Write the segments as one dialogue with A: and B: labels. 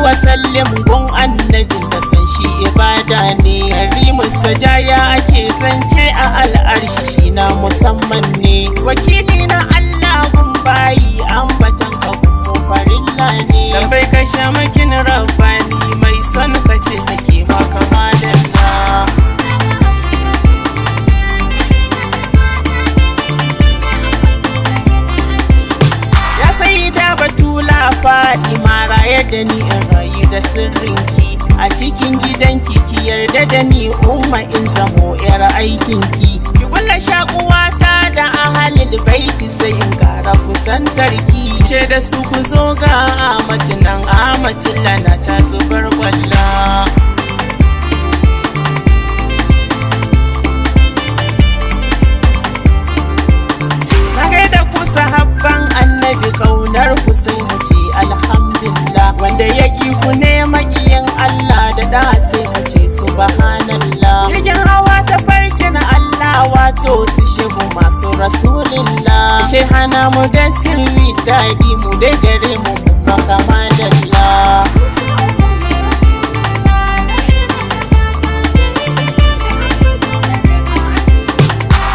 A: wa sallim gun annabin da san shi ibada ne. Rimus sajaya ake zance a al'arshi shi na musamman ne. Wakili na Allah gun bayi ambatan ka mu farilla ne. Lambai ka shamakin rabbani mai son ka ce kake maka madalla. Ya sayyida Batula Fadima raye da ni in rayu da sirrinki a cikin gidanki, ki yarda da ni umma in zamo yar aikinki. Ki kulla shakuwata da ahalil baiti sai in kara kusantarki. Ce da su ku zo ga amatin nan amatin lana ta zubar kwalla. Sahabban annabi kaunar ku sai mu ce alhamdulillah. Wanda ya ki ku ne makiyin Allah da da sai mu ce subhanallah. Jirgin hawa ta farkin Allah wato su shehu masu rasulillah. Shehana mu da sirri daɗi mu da gare mu maka madallah.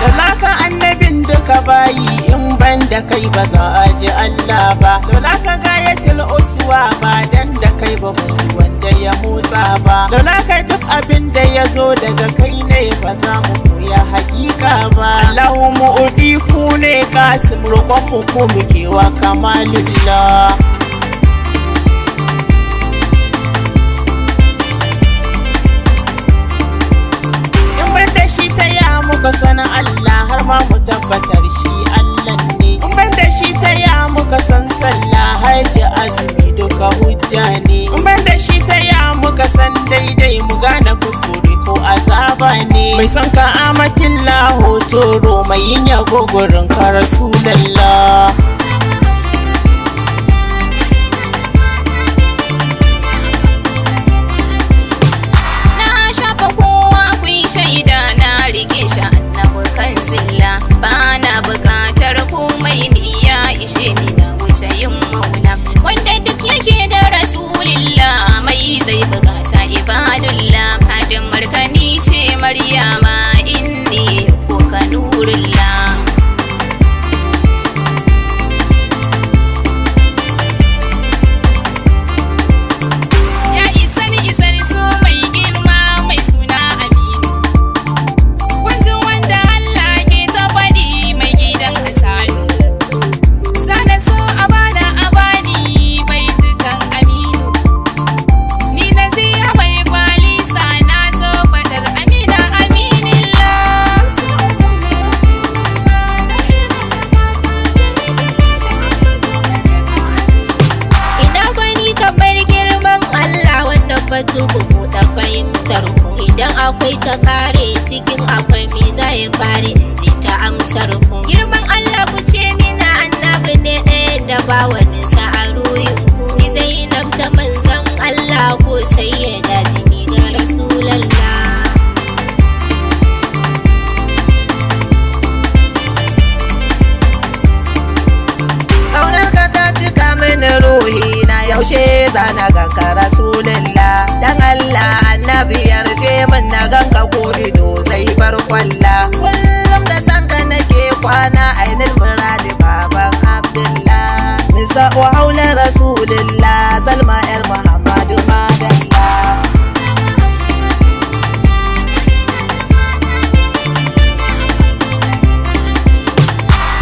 A: Dalaka annabin duka bayi in ban da kai ba za a ji Allah ba. Dalaka gayatul uswa ba dan da kai ba mu wanda ya motsa ba. Dalaka duk abin da ya zo daga kai ne ba za mu koya hakika ba. Allahu mu'udi ku ne kasim roƙon mu ko muke wa kamalullah. Muka sana Allah har ma mu tabbatar shi Allah ne. In ban da shi ta ya muka san sallah haji azumi duka hujja ne. In ban da shi ta ya muka san daidai mu gane kuskure ko azaba ne. Mai san ka amatillah hotoro mai yin yago gurin ka Rasulallah.
B: Bana bukatar komai ni ya ishe ni na wuce yin maula. Wanda duk yake da rasulillah mai zai bukata ibadullah. Hadin markani ce Maryama inni ko ka nurullah. Ya isar so mai girma mai suna Aminu. Wanzu wanda Zana so abada abadi bai dukan Aminu. Ni Naziha mai kwali sana zo fadar Amina aminillah. Ina gwani ka bar girman Allah wanda fatu ku da fahimtar ku. Idan akwai ta kare cikin akwai me zai fare in ji ta amsar ku. Girman Allah ku ce mina annabi ne ɗaya da ba wani sa'aruyin ku. Ni Zainab ta manzan Allah ko sai ya daji ni ga Rasulallah. Kaunar ka ta cika mini ruhi na yaushe zana ganka Rasulullah. Dan Allah annabi yarje min na ganka ko ido zai bar kwalla. Kullum da sanka nake kwana ainul muradi baban Abdullah. Nisa'u Haulur Rasulullah Salma yar Muhammadu madalla.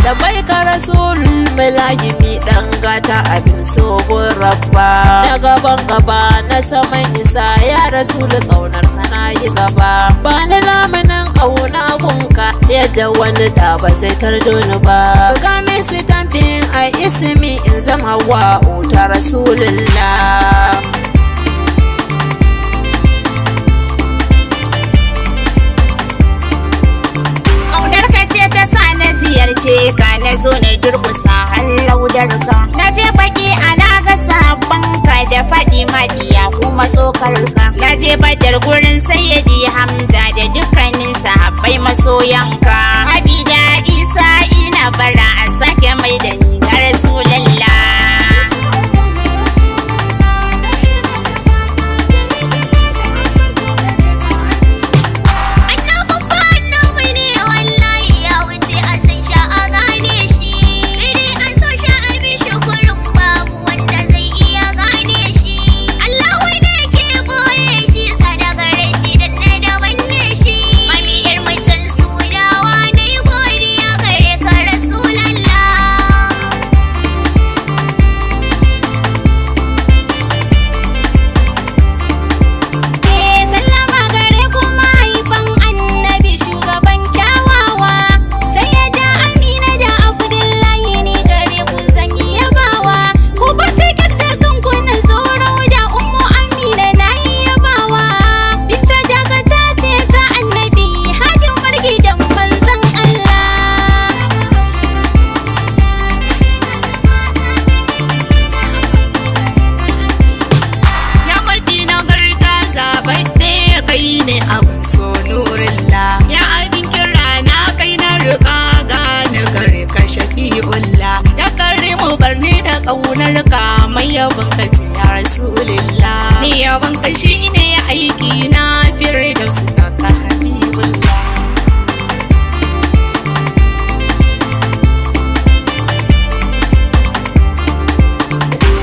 B: Da bai ka Rasulul Mulahimi dan gata abin sogon rabba. Na gaban gaba na saman isa ya Rasul kaunar kana yi gaba. Ba ni lamanin kauna gunka yadda wani da ba zai tardo ni ba. Buga min su tamfin a ismi in zama wa'u ta Rasulullah. Ziyarce ka na zo na durkusa hallaudar ka. Na je baki ana ga sabon ka da faɗi madiya kuma tsokar ka. Na je badar gurin sayyidi Hamza da dukkanin sahabbai masoyan ka. Habi da Isa ina bara a sake mai da ni ga Rasulallah.
C: ka mai yabon ka ce ya Rasulillah. Ni yabon ka shine aiki na Firdausi ta ka Habibullah.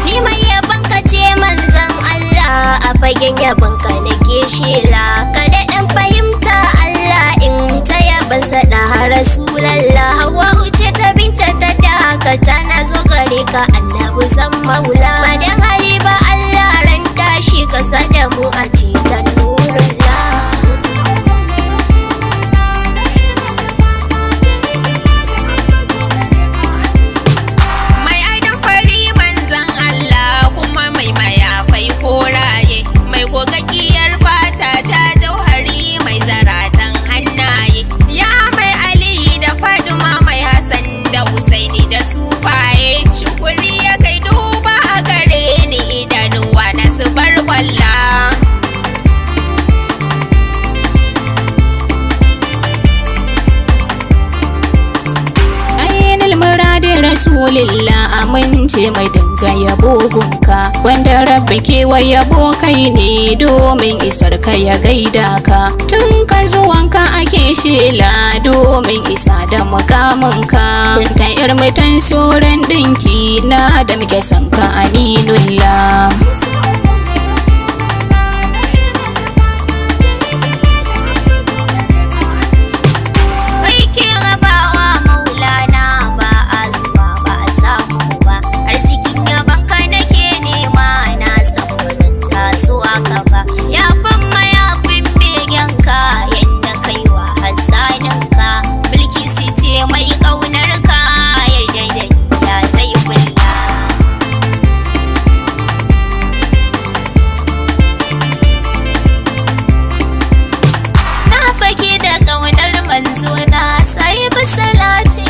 D: Ni mai yabon ka ce manzon Allah, a fagen yabon ka nake shela. Kada dan fahimta Allah in ta yaban sada Rasulallah. Hawwa'u ce ta binta ta dakata, na zo gare ka annabi zan maula. Madan hali ba Allah ran tashi ka sada mu a cikin nurullah.
C: Mai aidan fari manzon Allah, kuma mai mayafai koraye, mai gogaggiyar fata ta jauhari, mai zaratan hannaye. Ya mai Ali da Faduma, mai Hassan da Husaini da sufaye. Shukuri ya kai duba a gare ni, idanuwa na su bar kwalla. Ainul muradin Rasulillah, amince mai dinga yabo gunka, wanda rabbi kewa yabo kai ne domin isar ka ya gaida ka. Tun kan zuwanka ake shela domin isa da mukaminka. Binta yar mutan soran dinki na da muke son ka aminullah.
D: Kai ke rabawa maulana, ba a zuwa ba a samu ba. Arzikin yaban ka nake nema, na san ba zan taso aka ba. Yafin mayafin begen ka, yanda kai wa hassanin ka. Bilkisu ce mai ƙaunar ka, yarda da ni ya sai kulla. Na fake da ƙaunar manzo na, sai bi salati.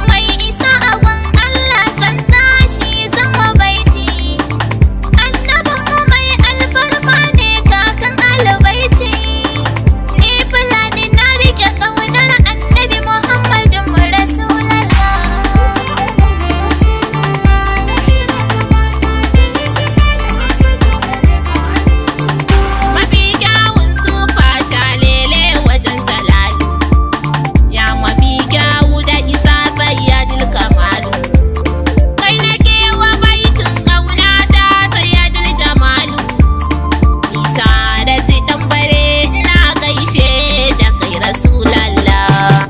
D: Mai isa abun Allah san tashi zama baiti. Annabin mu mai alfarma ne kakan albaiti. Ni fulani na rike ƙaunar annabi Muhammadun Rasulallah.
C: Mafi kyawun sufa shalele wajen talali, ya mafi kyawu da isa sayyadil kamalu. Kai na kewa baitin kauna ta sayyadil jamalu. Isa da ci dan bare ina gaishe da kai Rasulallah.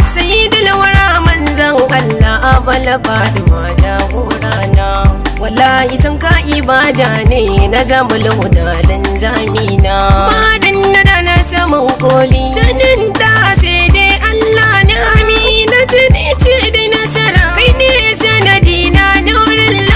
E: Sayyidul wara manzan Allah, abala Faduma jagorana. Wallahi san ka ibada ne na jambal hudalan zamina. Madan da na saman koli, sanin da sai dai Allah na amina, tuni ce da nasara. Kai ne sanadina nurullah.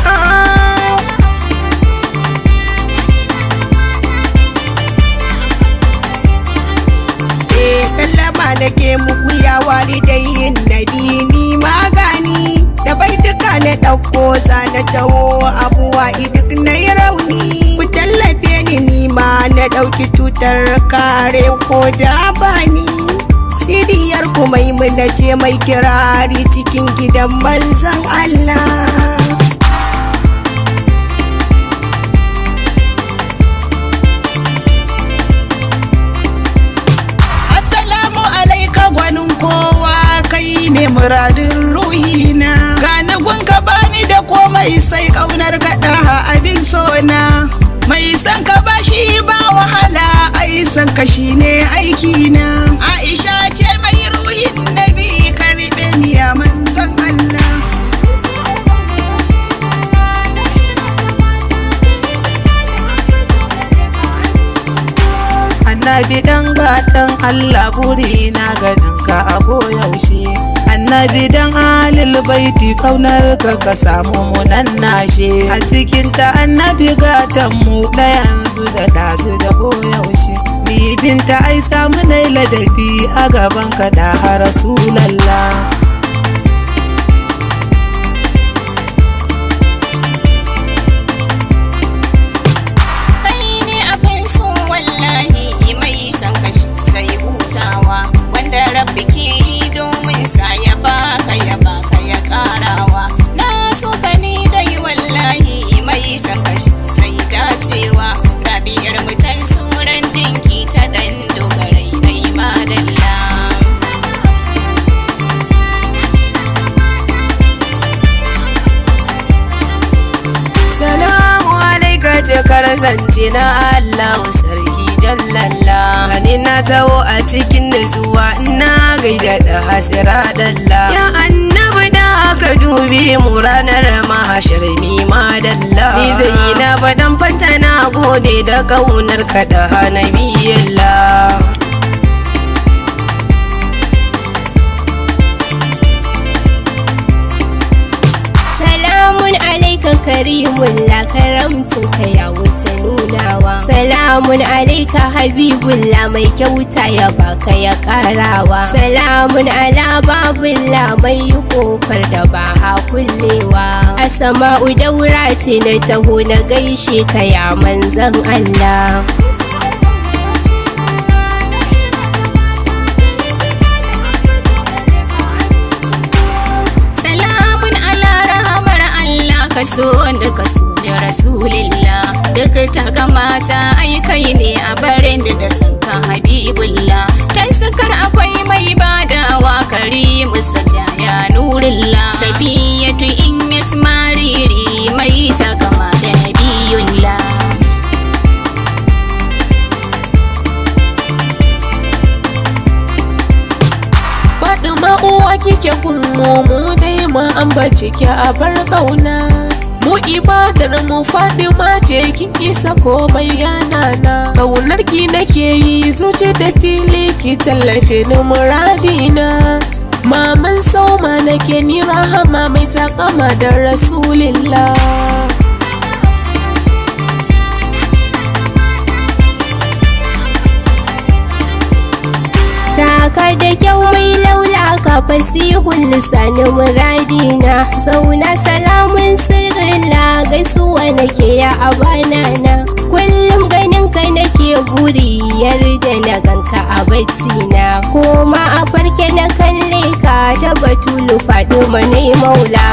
A: Sallama nake muku ya walidayin nabi, ni magani da baituka na ɗauko zana taho abuwa duk na yi rauni. Ku tallafe ni ma na ɗauki tutar kare ko da bani. Siriyar ku maimuna ce mai kirari cikin gidan manzon Allah. Assalamu alaika gwanin kowa, kai ne muradin ruhina. Gani gunka bani da komai sai ƙaunar kaɗa abin sona. Mai san ka ba shi ba wahala, ai san ka shi ne aikina. Aisha ce mai ruhin nabi, karɓe ni ya manzon Allah. Annabi dan gatan Allah, buri na ganin ka a koyaushe. Annabi dan alil baiti, kaunar ka ka samu mu nan nashe. A cikin ta annabi gatan mu, ɗayansu da ɗazu da koyaushe. Ni binta ai samu nai ladabi a gaban ka da Rasulallah.
C: Kai ne abin so wallahi, mai san kashi sai hutawa.
E: zance na Allah sarki jallalla. Hani na taho a cikin nutsuwa ina gaida da hasira dalla. Ya annabi da aka dubi mu ranar mahashar mi madalla. Ni Zainaba dan fanta na gode da kaunar ka da nabiyillah.
D: Salamun alaika karimullah, karamcinka ya wuce nunawa. Salamun alaika habibullah, mai kyauta ya baka ya karawa. Salamun ala babullah, mai yi kofar da ba a kullewa. Asama'u daura ce na taho na gaishe ka ya manzan Allah.
C: Kaso da kaso da rasulillah, duka ta kamata ai kai ne a barin da sanka habibullah. Dan sakar akwai mai badawa karimu sajaya nurullah. Safiyatu in yasmariri mai ta kama da nabiyullah.
B: Uwa kike kunmo mu dai ma an bace ki a bar kauna. Mu ibadar mu Fadima ce kin isa komai yanana. Kaunar ki nake yi zuci da fili ki tallafe ni muradina. Maman Sauma nake ni Rahama mai takama da Rasulillah.
D: Taka da kyau mai laulaka fasihun lisanin muradina. Zauna salamun sirrilla, gaisuwa nake ya abanana. Kullum ganin ka nake guri, yarda na ganka a baccina. Koma a farke na kalle ka, ta Batulu Faduma ne maula.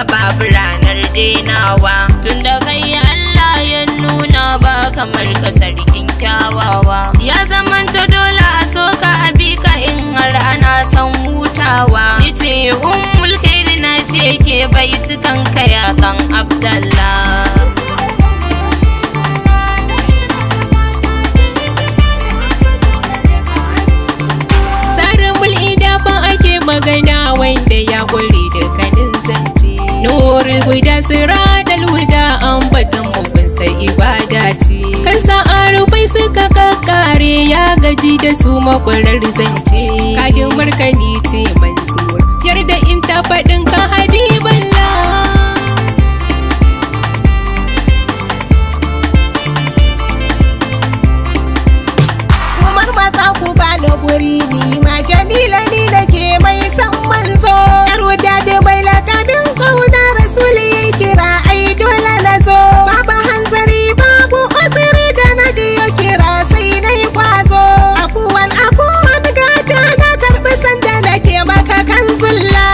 C: Babu ranar denawa, tunda kai Allah ya nuna ba kamar ka sarkin kyawawa. Ya zamanta dole a soka a bika in har ana son hutawa. Nice ummul khairi na ce ke baitukan kaya kan Abdallah.
B: Sarumul idafa ake magana wanda ya kure dukkanin zance. Nurul huda siradal huda, ambaton mugun sai ibada ce. Kansa arubai suka kakkare, ya gaji da su makwarar zance. Kadin markani ce Mansur, yarda in ta faɗin ka habiballah.
A: Umar maza ku bani guri, ni ma Jamila ni nake mai san manzo. Yar wuda da mai lakabin kauna Rasul ya kira ai dole na zo. Babu hanzari babu uzuri da na ji ya kira sai na yi kwazo. Afuwan gata na karɓi sanda nake maka kan zulla.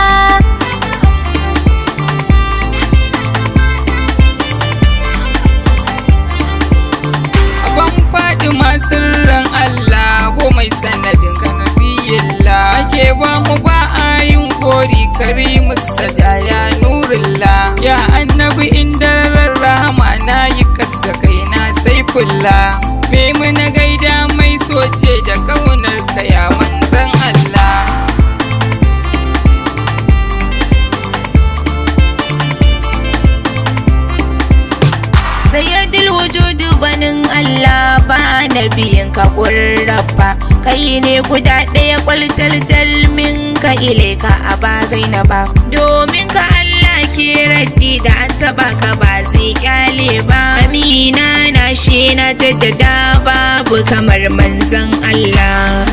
F: Ban faɗi sirran Allah ko mai sanadin ka nabiyillah. Ake ba mu ba a yin gori, karimu sajaya nurullah. Ya annabi inda rahama na yi kaska kaina sai fulla. Me muna gaida mai soce da kaunar ka ya manzan Allah.
C: Sayyidul wujudu banin Allah, ba nabiyin ka kurrafa. Kai ne guda ɗaya kwaltaltal min ka ile ka a ba Zainaba. Domin ka Allah ke raddi da an taba ka ba zai kyale ba. Amina na shi na jaddada babu kamar manzon Allah.